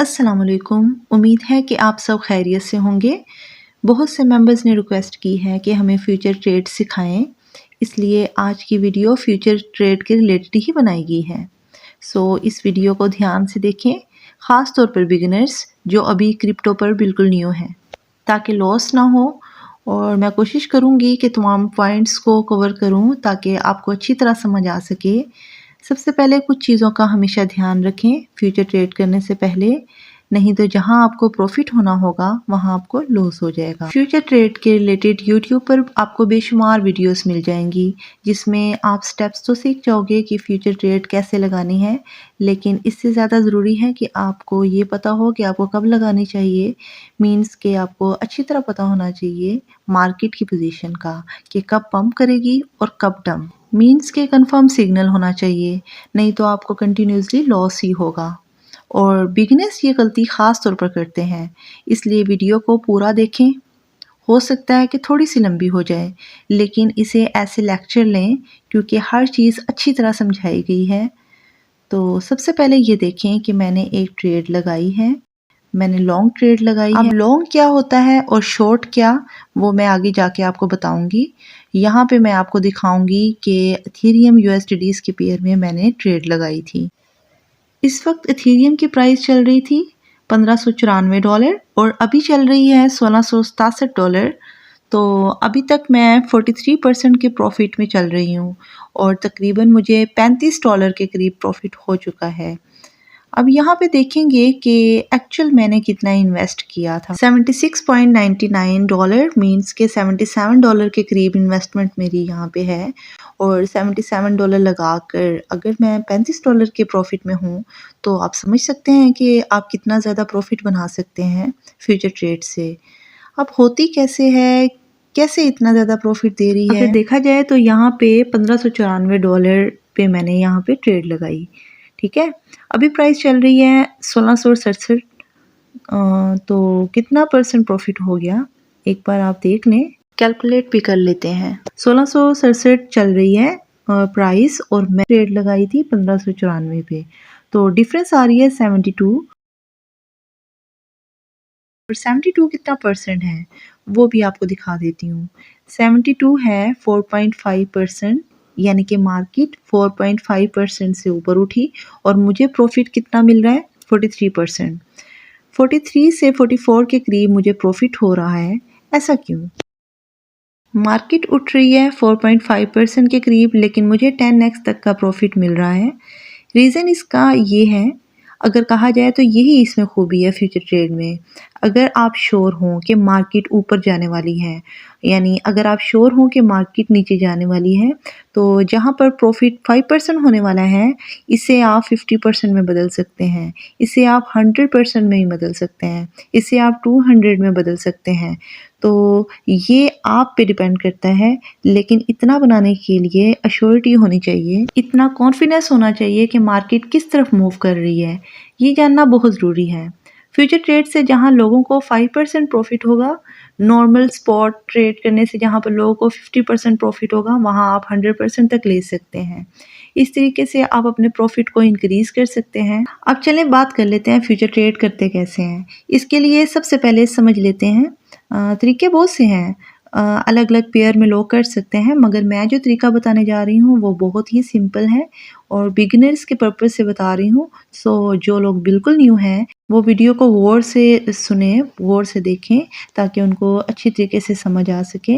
अस्सलामुअलैकुम। उम्मीद है कि आप सब खैरियत से होंगे। बहुत से मेंबर्स ने रिक्वेस्ट की है कि हमें फ्यूचर ट्रेड सिखाएं, इसलिए आज की वीडियो फ्यूचर ट्रेड के रिलेटेड ही बनाई गई है। इस वीडियो को ध्यान से देखें, ख़ास तौर पर बिगिनर्स जो अभी क्रिप्टो पर बिल्कुल न्यू हैं, ताकि लॉस ना हो। और मैं कोशिश करूँगी कि तमाम पॉइंट्स को कवर करूँ ताकि आपको अच्छी तरह समझ आ सके। सबसे पहले कुछ चीज़ों का हमेशा ध्यान रखें फ्यूचर ट्रेड करने से पहले, नहीं तो जहां आपको प्रॉफिट होना होगा वहां आपको लॉस हो जाएगा। फ्यूचर ट्रेड के रिलेटेड यूट्यूब पर आपको बेशुमार वीडियोस मिल जाएंगी, जिसमें आप स्टेप्स तो सीख जाओगे कि फ्यूचर ट्रेड कैसे लगानी है, लेकिन इससे ज़्यादा ज़रूरी है कि आपको ये पता हो कि आपको कब लगानी चाहिए। मीन्स कि आपको अच्छी तरह पता होना चाहिए मार्केट की पोजीशन का, कि कब पंप करेगी और कब डंप। मीन्स के कंफर्म सिग्नल होना चाहिए, नहीं तो आपको कंटिन्यूसली लॉस ही होगा। और बिगिनर्स ये गलती ख़ास तौर पर करते हैं, इसलिए वीडियो को पूरा देखें। हो सकता है कि थोड़ी सी लंबी हो जाए, लेकिन इसे ऐसे लेक्चर लें क्योंकि हर चीज़ अच्छी तरह समझाई गई है। तो सबसे पहले ये देखें कि मैंने एक ट्रेड लगाई है, मैंने लॉन्ग ट्रेड लगाई है। अब लॉन्ग क्या होता है और शॉर्ट क्या, वो मैं आगे जाके आपको बताऊंगी। यहाँ पे मैं आपको दिखाऊंगी कि इथेरियम यूएसडीटी के पेयर में मैंने ट्रेड लगाई थी। इस वक्त इथेरियम की प्राइस चल रही थी $1594 और अभी चल रही है $1667। तो अभी तक मैं 43% के प्रॉफिट में चल रही हूँ और तकरीबन मुझे $35 के करीब प्रॉफिट हो चुका है। अब यहाँ पे देखेंगे कि एक्चुअल मैंने कितना इन्वेस्ट किया था। $76.99 मीन्स के $77 के करीब इन्वेस्टमेंट मेरी यहाँ पे है। और $77 लगाकर अगर मैं $35 के प्रॉफिट में हूँ, तो आप समझ सकते हैं कि आप कितना ज़्यादा प्रॉफिट बना सकते हैं फ्यूचर ट्रेड से। अब होती कैसे है, कैसे इतना ज़्यादा प्रॉफिट दे रही है। अगर देखा जाए तो यहाँ पे $1594 पे मैंने यहाँ पे ट्रेड लगाई, ठीक है। अभी प्राइस चल रही है 1667। तो कितना परसेंट प्रॉफिट हो गया एक बार आप देख लें, कैलकुलेट भी कर लेते हैं। 1667 चल रही है प्राइस और मैं ट्रेड लगाई थी 1594 पे, तो डिफरेंस आ रही है 72। और 72 कितना परसेंट है वो भी आपको दिखा देती हूँ। 72 है 4.5%, यानी कि मार्केट 4.5% से ऊपर उठी और मुझे प्रॉफिट कितना मिल रहा है 43%। 43 से 44 के करीब मुझे प्रॉफिट हो रहा है। ऐसा क्यों? मार्केट उठ रही है 4.5% के करीब, लेकिन मुझे 10x तक का प्रॉफिट मिल रहा है। रीज़न इसका ये है, अगर कहा जाए तो यही इसमें खूबी है फ्यूचर ट्रेड में। अगर आप श्योर हों कि मार्केट ऊपर जाने वाली है, यानी अगर आप श्योर हों कि मार्केट नीचे जाने वाली है, तो जहाँ पर प्रॉफिट 5% होने वाला है, इसे आप 50% में बदल सकते हैं, इसे आप 100% में ही बदल सकते हैं, इसे आप 200 में बदल सकते हैं। तो ये आप पे डिपेंड करता है, लेकिन इतना बनाने के लिए अश्योरिटी होनी चाहिए, इतना कॉन्फिडेंस होना चाहिए कि मार्केट किस तरफ मूव कर रही है, ये जानना बहुत ज़रूरी है। फ्यूचर ट्रेड से जहां लोगों को 5% प्रॉफिट होगा, नॉर्मल स्पॉट ट्रेड करने से जहां पर लोगों को 50% प्रॉफिट होगा, वहां आप 100% तक ले सकते हैं। इस तरीके से आप अपने प्रॉफिट को इंक्रीज कर सकते हैं। अब चलें बात कर लेते हैं फ्यूचर ट्रेड करते कैसे हैं। इसके लिए सबसे पहले समझ लेते हैं, तरीके बहुत से हैं, अलग अलग पेयर में लोग कर सकते हैं, मगर मैं जो तरीका बताने जा रही हूँ वो बहुत ही सिंपल है और बिगिनर्स के पर्पज़ से बता रही हूँ। जो लोग बिल्कुल न्यू हैं वो वीडियो को गौर से सुने, गौर से देखें, ताकि उनको अच्छी तरीके से समझ आ सके।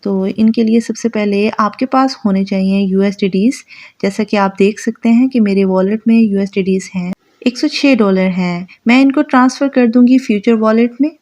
तो इनके लिए सबसे पहले आपके पास होने चाहिए यूएसडीटीज़। जैसा कि आप देख सकते हैं कि मेरे वॉलेट में यूएसडीटीज़ हैं, $106 हैं। मैं इनको ट्रांसफ़र कर दूँगी फ्यूचर वॉलेट में।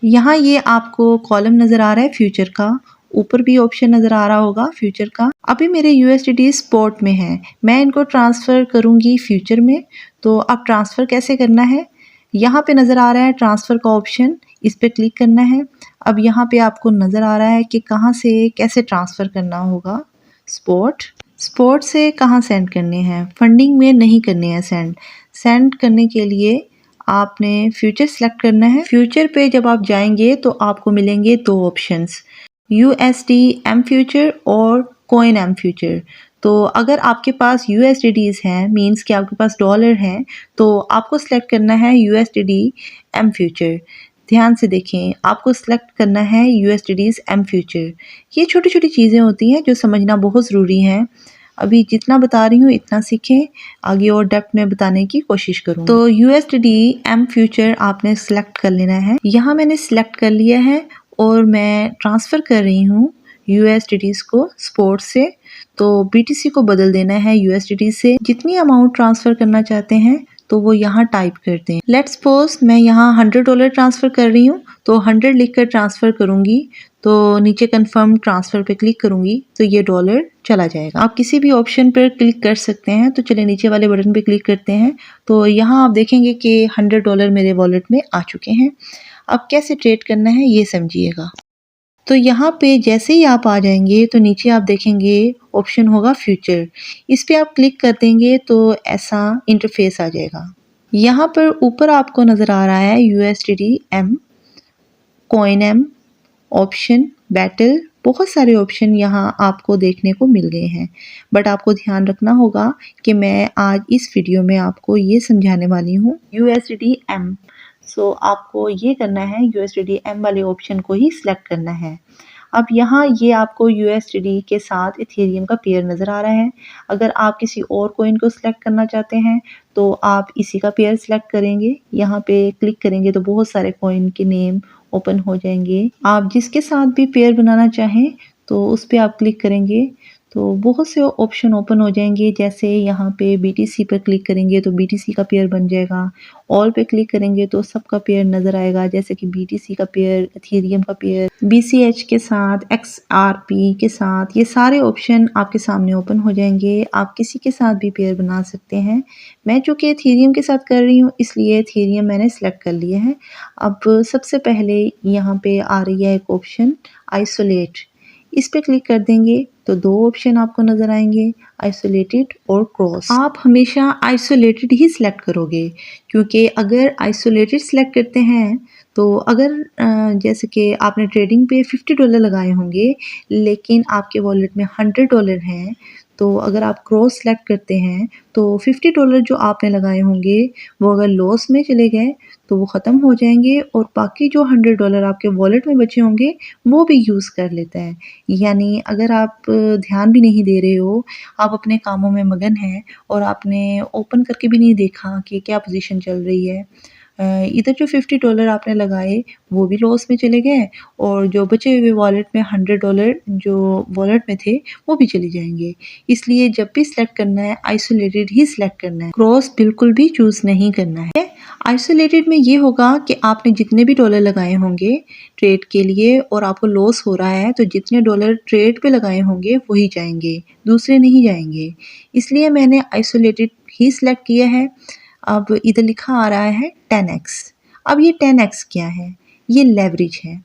यहाँ ये आपको कॉलम नज़र आ रहा है फ्यूचर का, ऊपर भी ऑप्शन नज़र आ रहा होगा फ्यूचर का। अभी मेरे यूएसडीटी स्पॉट में है, मैं इनको ट्रांसफ़र करूँगी फ्यूचर में। तो अब ट्रांसफ़र कैसे करना है, यहाँ पे नज़र आ रहा है ट्रांसफ़र का ऑप्शन, इस पर क्लिक करना है। अब यहाँ पे आपको नज़र आ रहा है कि कहाँ से कैसे ट्रांसफ़र करना होगा। स्पॉट से कहाँ सेंड करने हैं, फंडिंग में नहीं करने हैं सेंड करने के लिए आपने फ्यूचर सेलेक्ट करना है। फ्यूचर पे जब आप जाएंगे तो आपको मिलेंगे दो ऑप्शंस, USD M फ्यूचर और कॉइन M फ्यूचर। तो अगर आपके पास यूएसडीडीज़ हैं, मीन्स कि आपके पास डॉलर हैं, तो आपको सिलेक्ट करना है यूएसडीडी एम फ्यूचर। ध्यान से देखें, आपको सिलेक्ट करना है यूएसडीडीज़ एम फ्यूचर। ये छोटी-छोटी चीज़ें होती हैं जो समझना बहुत ज़रूरी है। अभी जितना बता रही हूँ इतना सीखें, आगे और डेप्थ में बताने की कोशिश करूँ। तो यूएसडीडी एम फ्यूचर आपने सिलेक्ट कर लेना है। यहाँ मैंने सिलेक्ट कर लिया है और मैं ट्रांसफ़र कर रही हूँ यूएसडीडीज़ को स्पोर्ट से। तो बीटीसी को बदल देना है यूएसडीडी से। जितनी अमाउंट ट्रांसफ़र करना चाहते हैं तो वो यहाँ टाइप कर दें। लेट्स सपोज मैं यहाँ $100 ट्रांसफ़र कर रही हूँ, तो 100 लिखकर ट्रांसफ़र करूँगी, तो नीचे कंफर्म ट्रांसफ़र पे क्लिक करूँगी तो ये डॉलर चला जाएगा। आप किसी भी ऑप्शन पर क्लिक कर सकते हैं। तो चलिए नीचे वाले बटन पे क्लिक करते हैं। तो यहाँ आप देखेंगे कि $100 मेरे वॉलेट में आ चुके हैं। अब कैसे ट्रेड करना है ये समझिएगा। तो यहाँ पे जैसे ही आप आ जाएंगे तो नीचे आप देखेंगे ऑप्शन होगा फ्यूचर। इस पे आप क्लिक कर देंगे तो ऐसा इंटरफेस आ जाएगा। यहाँ पर ऊपर आपको नज़र आ रहा है USDD M, coin M, option, battle, बहुत सारे ऑप्शन यहाँ आपको देखने को मिल गए हैं। बट आपको ध्यान रखना होगा कि मैं आज इस वीडियो में आपको ये समझाने वाली हूँ यूएसडीडी एम। सो आपको ये करना है, यूएसडीडी एम वाले ऑप्शन को ही सिलेक्ट करना है। अब यहाँ ये आपको यूएसडीडी के साथ इथेरियम का पेयर नज़र आ रहा है। अगर आप किसी और कॉइन को सिलेक्ट करना चाहते हैं तो आप इसी का पेयर सिलेक्ट करेंगे। यहाँ पे क्लिक करेंगे तो बहुत सारे कॉइन के नेम ओपन हो जाएंगे। आप जिसके साथ भी पेयर बनाना चाहें तो उस पर आप क्लिक करेंगे तो बहुत से ऑप्शन ओपन हो जाएंगे। जैसे यहाँ पे बीटीसी पर क्लिक करेंगे तो बीटीसी का पेयर बन जाएगा। ऑल पे क्लिक करेंगे तो सबका पेयर नज़र आएगा, जैसे कि बीटीसी का पेयर, इथेरियम का पेयर, बीसीएच के साथ, एक्सआरपी के साथ, ये सारे ऑप्शन आपके सामने ओपन हो जाएंगे। आप किसी के साथ भी पेयर बना सकते हैं। मैं चूँकि इथेरियम के साथ कर रही हूँ इसलिए इथेरियम मैंने सेलेक्ट कर लिया है। अब सबसे पहले यहाँ पे आ रही है एक ऑप्शन आइसोलेट, इस पे क्लिक कर देंगे तो दो ऑप्शन आपको नज़र आएंगे, आइसोलेटेड और क्रॉस। आप हमेशा आइसोलेटेड ही सिलेक्ट करोगे, क्योंकि अगर आइसोलेटेड सिलेक्ट करते हैं तो अगर जैसे कि आपने ट्रेडिंग पे $50 लगाए होंगे लेकिन आपके वॉलेट में $100 हैं, तो अगर आप क्रॉस सेलेक्ट करते हैं तो $50 जो आपने लगाए होंगे वो अगर लॉस में चले गए तो वो ख़त्म हो जाएंगे और बाकी जो $100 आपके वॉलेट में बचे होंगे वो भी यूज़ कर लेता है। यानी अगर आप ध्यान भी नहीं दे रहे हो, आप अपने कामों में मगन हैं और आपने ओपन करके भी नहीं देखा कि क्या पोजीशन चल रही है, इधर जो $50 आपने लगाए वो भी लॉस में चले गए और जो बचे हुए वॉलेट में $100 जो वॉलेट में थे वो भी चले जाएंगे। इसलिए जब भी सिलेक्ट करना है आइसोलेटेड ही सिलेक्ट करना है, क्रॉस बिल्कुल भी चूज़ नहीं करना है। आइसोलेटेड में ये होगा कि आपने जितने भी डॉलर लगाए होंगे ट्रेड के लिए और आपको लॉस हो रहा है तो जितने डॉलर ट्रेड पे लगाए होंगे वही जाएंगे, दूसरे नहीं जाएंगे। इसलिए मैंने आइसोलेटेड ही सिलेक्ट किया है। अब इधर लिखा आ रहा है 10x। अब ये 10x क्या है? ये लेवरेज है।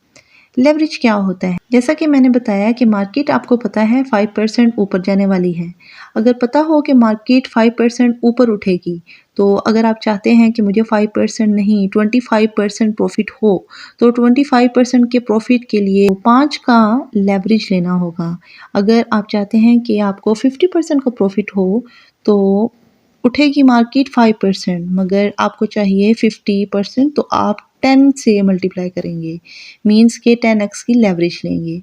लेवरेज क्या होता है? जैसा कि मैंने बताया कि मार्केट आपको पता है 5% ऊपर जाने वाली है। अगर पता हो कि मार्केट 5% ऊपर उठेगी तो अगर आप चाहते हैं कि मुझे 5% नहीं 25% प्रॉफिट हो तो 25% के प्रॉफिट के लिए 5 का लेवरेज लेना होगा। अगर आप चाहते हैं कि आपको 50% का प्रॉफिट हो तो उठेगी मार्केट 5%, मगर आपको चाहिए 50%, तो आप 10 से मल्टीप्लाई करेंगे, मीन्स के 10x की लेवरेज लेंगे।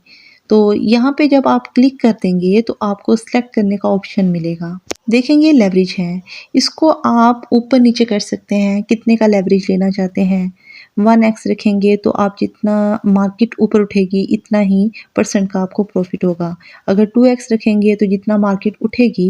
तो यहाँ पे जब आप क्लिक कर देंगे तो आपको सेलेक्ट करने का ऑप्शन मिलेगा। देखेंगे लेवरेज है, इसको आप ऊपर नीचे कर सकते हैं, कितने का लेवरेज लेना चाहते हैं। 1x रखेंगे तो आप जितना मार्केट ऊपर उठेगी इतना ही परसेंट का आपको प्रॉफिट होगा। अगर 2x रखेंगे तो जितना मार्केट उठेगी,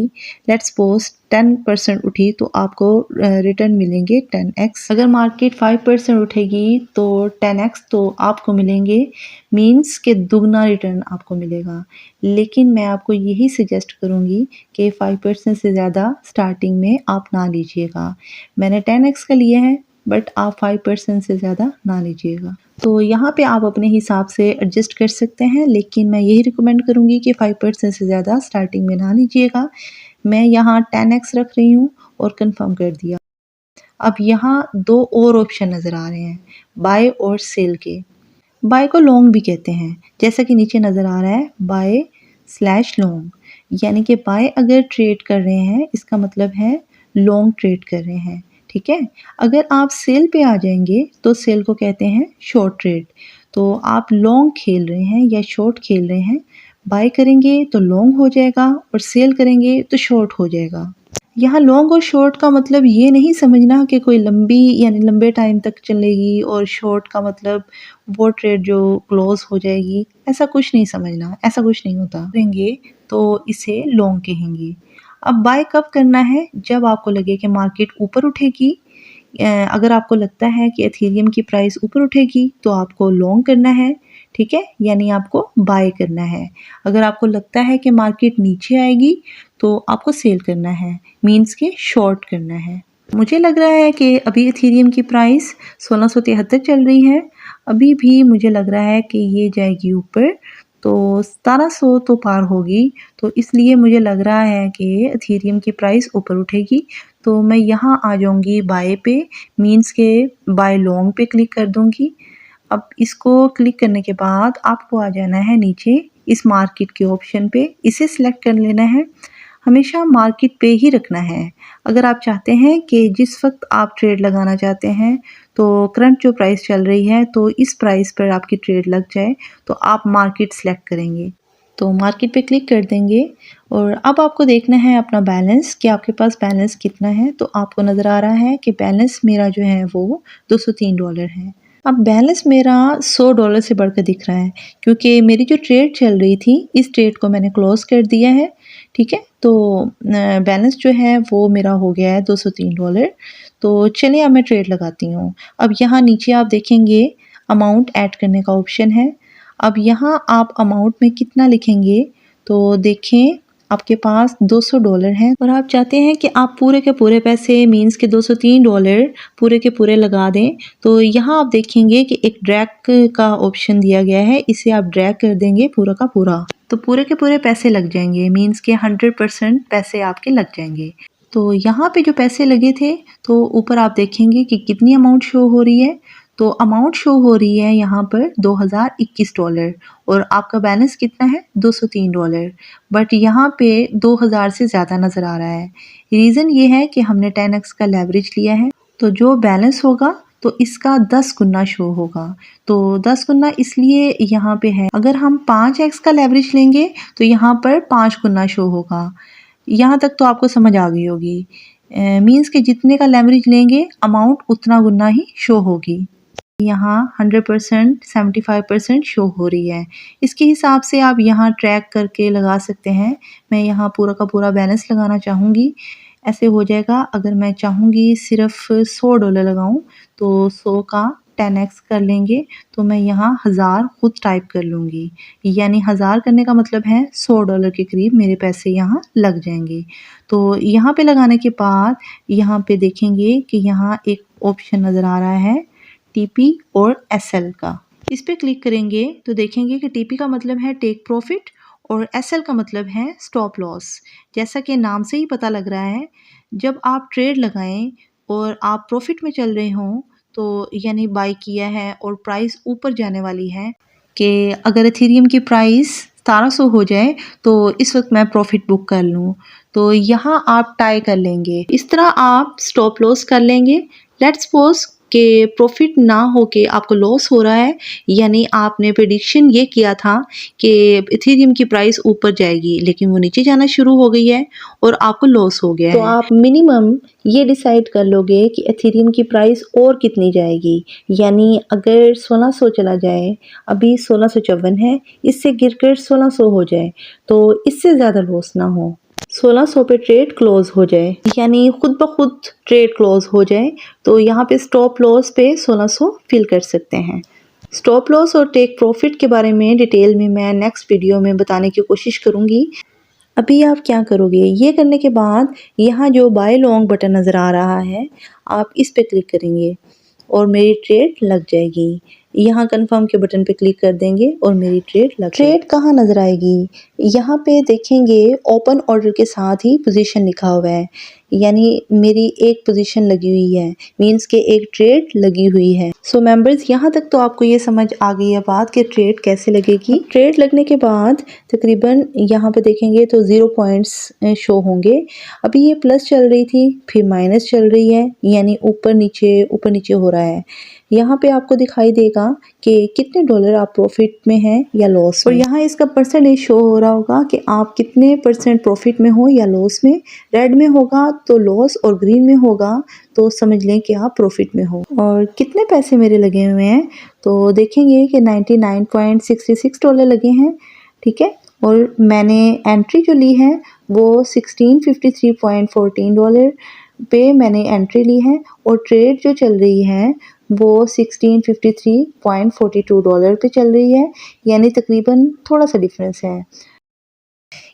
लेट्स सपोज 10% उठी तो आपको रिटर्न मिलेंगे 10x। अगर मार्केट 5% उठेगी तो 10x तो आपको मिलेंगे, मीन्स के दुगना रिटर्न आपको मिलेगा। लेकिन मैं आपको यही सजेस्ट करूँगी कि 5% से ज़्यादा स्टार्टिंग में आप ना लीजिएगा। मैंने 10x का लिया है बट आप 5% से ज़्यादा ना लीजिएगा। तो यहाँ पे आप अपने हिसाब से एडजस्ट कर सकते हैं, लेकिन मैं यही रिकमेंड करूँगी कि 5% से ज़्यादा स्टार्टिंग में ना लीजिएगा। मैं यहाँ 10x रख रही हूँ और कंफर्म कर दिया। अब यहाँ दो और ऑप्शन नज़र आ रहे हैं, बाय और सेल के। बाय को लॉन्ग भी कहते हैं, जैसा कि नीचे नज़र आ रहा है बाय/लॉन्ग। यानी कि बाय अगर ट्रेड कर रहे हैं इसका मतलब है लॉन्ग ट्रेड कर रहे हैं, ठीक है। अगर आप सेल पे आ जाएंगे तो सेल को कहते हैं शॉर्ट ट्रेड। तो आप लॉन्ग खेल रहे हैं या शॉर्ट खेल रहे हैं, बाय करेंगे तो लॉन्ग हो जाएगा और सेल करेंगे तो शॉर्ट हो जाएगा। यहाँ लॉन्ग और शॉर्ट का मतलब ये नहीं समझना कि कोई लंबी यानी लंबे टाइम तक चलेगी और शॉर्ट का मतलब वो ट्रेड जो क्लोज हो जाएगी, ऐसा कुछ नहीं समझना, ऐसा कुछ नहीं होता। करेंगे तो इसे लॉन्ग कहेंगे। अब बाय कब करना है? जब आपको लगे कि मार्केट ऊपर उठेगी। अगर आपको लगता है कि एथेरियम की प्राइस ऊपर उठेगी तो आपको लॉन्ग करना है, ठीक है, यानी आपको बाय करना है। अगर आपको लगता है कि मार्केट नीचे आएगी तो आपको सेल करना है, मीन्स के शॉर्ट करना है। मुझे लग रहा है कि अभी एथेरियम की प्राइस 1673 चल रही है, अभी भी मुझे लग रहा है कि ये जाएगी ऊपर, तो 1700 तो पार होगी। तो इसलिए मुझे लग रहा है कि एथेरियम की प्राइस ऊपर उठेगी। तो मैं यहाँ आ जाऊँगी बाय पे, मीन्स के बाय लॉन्ग पे क्लिक कर दूँगी। अब इसको क्लिक करने के बाद आपको आ जाना है नीचे इस मार्केट के ऑप्शन पे, इसे सिलेक्ट कर लेना है। हमेशा मार्केट पे ही रखना है। अगर आप चाहते हैं कि जिस वक्त आप ट्रेड लगाना चाहते हैं तो करंट जो प्राइस चल रही है तो इस प्राइस पर आपकी ट्रेड लग जाए तो आप मार्केट सेलेक्ट करेंगे। तो मार्केट पे क्लिक कर देंगे और अब आपको देखना है अपना बैलेंस कि आपके पास बैलेंस कितना है। तो आपको नज़र आ रहा है कि बैलेंस मेरा जो है वो $203 है। अब बैलेंस मेरा $100 से बढ़कर दिख रहा है क्योंकि मेरी जो ट्रेड चल रही थी इस ट्रेड को मैंने क्लोज कर दिया है, ठीक है। तो बैलेंस जो है वो मेरा हो गया है $203। तो चलिए अब मैं ट्रेड लगाती हूँ। अब यहाँ नीचे आप देखेंगे अमाउंट ऐड करने का ऑप्शन है। अब यहाँ आप अमाउंट में कितना लिखेंगे तो देखें आपके पास $200 है और आप चाहते हैं कि आप पूरे के पूरे पैसे मीन्स के $203 पूरे के पूरे लगा दें। तो यहाँ आप देखेंगे कि एक ड्रैग का ऑप्शन दिया गया है, इसे आप ड्रैग कर देंगे पूरा का पूरा, तो पूरे के पूरे पैसे लग जाएंगे, मीन्स के 100% पैसे आपके लग जाएंगे। तो यहाँ पे जो पैसे लगे थे तो ऊपर आप देखेंगे कि कितनी अमाउंट शो हो रही है। तो अमाउंट शो हो रही है यहाँ पर $2021 और आपका बैलेंस कितना है $203। बट यहाँ पे 2000 से ज़्यादा नज़र आ रहा है। रीज़न ये है कि हमने 10x का लेवरेज लिया है, तो जो बैलेंस होगा तो इसका 10 गुना शो होगा। तो 10 गुना इसलिए यहाँ पे है। अगर हम 5x का लेवरेज लेंगे तो यहाँ पर 5 गुना शो होगा। यहाँ तक तो आपको समझ आ गई होगी। मीन्स कि जितने का लेवरेज लेंगे अमाउंट उतना गुना ही शो होगी। यहाँ 100% 75% शो हो रही है। इसके हिसाब से आप यहाँ ट्रैक करके लगा सकते हैं। मैं यहाँ पूरा का पूरा बैलेंस लगाना चाहूँगी, ऐसे हो जाएगा। अगर मैं चाहूँगी सिर्फ $100 लगाऊँ तो 100 का 10x कर लेंगे, तो मैं यहाँ 1000 खुद टाइप कर लूँगी, यानी 1000 करने का मतलब है $100 के करीब मेरे पैसे यहाँ लग जाएंगे। तो यहाँ पे लगाने के बाद यहाँ पे देखेंगे कि यहाँ एक ऑप्शन नज़र आ रहा है टीपी और एसएल का। इस पे क्लिक करेंगे तो देखेंगे कि टीपी का मतलब है टेक प्रॉफिट और एसएल का मतलब है स्टॉप लॉस। जैसा कि नाम से ही पता लग रहा है, जब आप ट्रेड लगाएं और आप प्रॉफिट में चल रहे हों तो यानी बाय किया है और प्राइस ऊपर जाने वाली है, कि अगर एथेरियम की प्राइस 1700 हो जाए तो इस वक्त मैं प्रॉफिट बुक कर लूँ, तो यहाँ आप टाई कर लेंगे। इस तरह आप स्टॉप लॉस कर लेंगे। लेट्स सपोज कि प्रॉफिट ना हो के आपको लॉस हो रहा है, यानी आपने प्रेडिक्शन ये किया था कि एथेरियम की प्राइस ऊपर जाएगी लेकिन वो नीचे जाना शुरू हो गई है और आपको लॉस हो गया है। तो आप मिनिमम ये डिसाइड कर लोगे कि एथेरियम की प्राइस और कितनी जाएगी, यानी अगर 1600 चला जाए, अभी 1654 है, इससे गिरकर 1600 हो जाए तो इससे ज़्यादा लॉस ना हो, 1600 पे ट्रेड क्लोज हो जाए, यानी खुद ब खुद ट्रेड क्लोज हो जाए, तो यहाँ पे स्टॉप लॉस पे 1600 फिल कर सकते हैं। स्टॉप लॉस और टेक प्रॉफिट के बारे में डिटेल में मैं नेक्स्ट वीडियो में बताने की कोशिश करूँगी। अभी आप क्या करोगे, ये करने के बाद यहाँ जो बाय लॉन्ग बटन नज़र आ रहा है आप इस पे क्लिक करेंगे और मेरी ट्रेड लग जाएगी। यहाँ कंफर्म के बटन पे क्लिक कर देंगे और मेरी ट्रेड कहाँ नज़र आएगी, यहाँ पे देखेंगे ओपन ऑर्डर के साथ ही पोजीशन लिखा हुआ है, यानी मेरी एक पोजीशन लगी हुई है, मींस के एक ट्रेड लगी हुई है। सो मेंबर्स, यहाँ तक तो आपको ये समझ आ गई है बात कि ट्रेड कैसे लगेगी। ट्रेड लगने के बाद तकरीबन यहाँ पे देखेंगे तो 0 पॉइंट्स शो होंगे। अभी ये प्लस चल रही थी, फिर माइनस चल रही है, यानी ऊपर नीचे हो रहा है। यहाँ पे आपको दिखाई देगा कि कितने डॉलर आप प्रॉफिट में हैं या लॉस में। और यहाँ इसका परसेंटेज शो हो रहा होगा कि आप कितने % प्रॉफिट में हो या लॉस में। रेड में होगा तो लॉस और ग्रीन में होगा तो समझ लें कि आप प्रॉफिट में हो। और कितने पैसे मेरे लगे हुए हैं तो देखेंगे कि 99.66 डॉलर लगे हैं, ठीक है। और मैंने एंट्री जो ली है वो 1653.14 डॉलर पे मैंने एंट्री ली है, और ट्रेड जो चल रही है वो 1653.42 डॉलर पे चल रही है, यानी तकरीबन थोड़ा सा डिफरेंस है।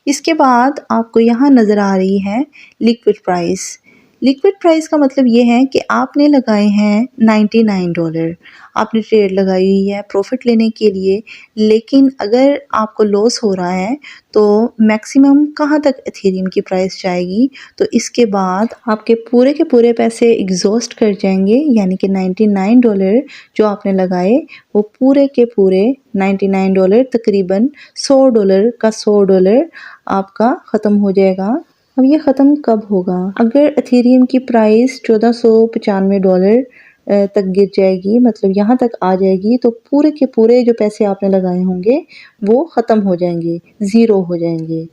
इसके बाद आपको यहाँ नज़र आ रही है लिक्विड प्राइस। लिक्विड प्राइस का मतलब ये है कि आपने लगाए हैं 99 डॉलर, आपने ट्रेड लगाई हुई है प्रॉफिट लेने के लिए, लेकिन अगर आपको लॉस हो रहा है तो मैक्सिमम कहाँ तक एथेरियम की प्राइस जाएगी, तो इसके बाद आपके पूरे के पूरे पैसे एग्जॉस्ट कर जाएंगे, यानी कि 99 डॉलर जो आपने लगाए वो पूरे के पूरे 99 डॉलर तकरीबन 100 डॉलर का 100 डॉलर आपका ख़त्म हो जाएगा। अब ये ख़त्म कब होगा? अगर एथेरियम की प्राइस 1495 डॉलर तक गिर जाएगी, मतलब यहाँ तक आ जाएगी, तो पूरे के पूरे जो पैसे आपने लगाए होंगे वो ख़त्म हो जाएंगे, ज़ीरो हो जाएंगे,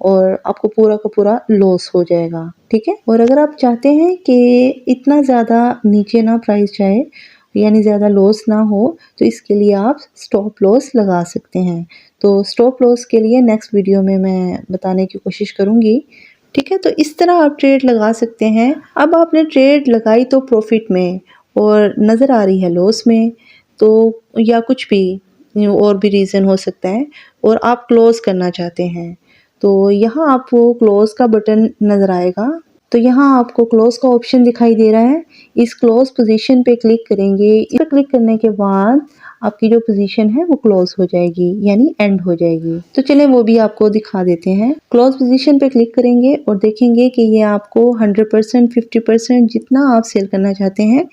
और आपको पूरा का पूरा लॉस हो जाएगा, ठीक है। और अगर आप चाहते हैं कि इतना ज़्यादा नीचे ना प्राइस जाए, यानी ज़्यादा लॉस ना हो, तो इसके लिए आप स्टॉप लॉस लगा सकते हैं। तो स्टॉप लॉस के लिए नेक्स्ट वीडियो में मैं बताने की कोशिश करूँगी, ठीक है। तो इस तरह आप ट्रेड लगा सकते हैं। अब आपने ट्रेड लगाई तो प्रॉफिट में और नज़र आ रही है लॉस में, तो या कुछ भी और भी रीज़न हो सकता है, और आप क्लोज़ करना चाहते हैं, तो यहाँ आपको क्लोज़ का बटन नज़र आएगा। तो यहाँ आपको क्लोज़ का ऑप्शन दिखाई दे रहा है। इस क्लोज़ पोजीशन पे क्लिक करेंगे। इस पर क्लिक करने के बाद आपकी जो पोजीशन है वो क्लोज हो जाएगी, यानी एंड हो जाएगी। तो चलें वो भी आपको दिखा देते हैं। क्लोज पोजीशन पे क्लिक करेंगे और देखेंगे कि ये आपको 100%, 50% जितना आप सेल करना चाहते हैं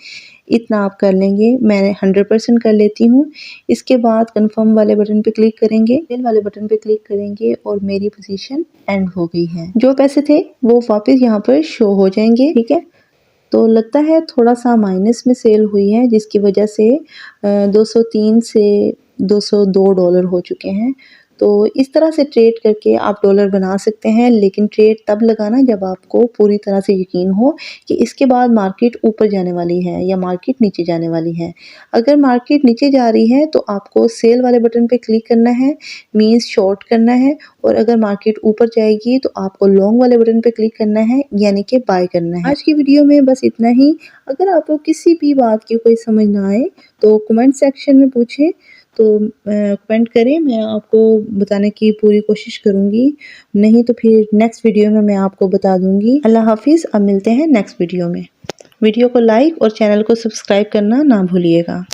इतना आप कर लेंगे। मैं 100% कर लेती हूँ। इसके बाद कंफर्म वाले बटन पे क्लिक करेंगे, सेल वाले बटन पे क्लिक करेंगे और मेरी पोजीशन एंड हो गई है। जो पैसे थे वो वापस यहाँ पर शो हो जाएंगे, ठीक है। तो लगता है थोड़ा सा माइनस में सेल हुई है, जिसकी वजह से 203 से 202 डॉलर हो चुके हैं। तो इस तरह से ट्रेड करके आप डॉलर बना सकते हैं, लेकिन ट्रेड तब लगाना जब आपको पूरी तरह से यकीन हो कि इसके बाद मार्केट ऊपर जाने वाली है या मार्केट नीचे जाने वाली है। अगर मार्केट नीचे जा रही है तो आपको सेल वाले बटन पे क्लिक करना है, मींस शॉर्ट करना है, और अगर मार्केट ऊपर जाएगी तो आपको लॉन्ग वाले बटन पे क्लिक करना है, यानी कि बाय करना है। आज की वीडियो में बस इतना ही। अगर आपको किसी भी बात की कोई समझ ना आए तो कमेंट सेक्शन में पूछें, तो कमेंट करें, मैं आपको बताने की पूरी कोशिश करूँगी। नहीं तो फिर नेक्स्ट वीडियो में मैं आपको बता दूँगी। अल्लाह हाफिज़। अब मिलते हैं नेक्स्ट वीडियो में। वीडियो को लाइक और चैनल को सब्सक्राइब करना ना भूलिएगा।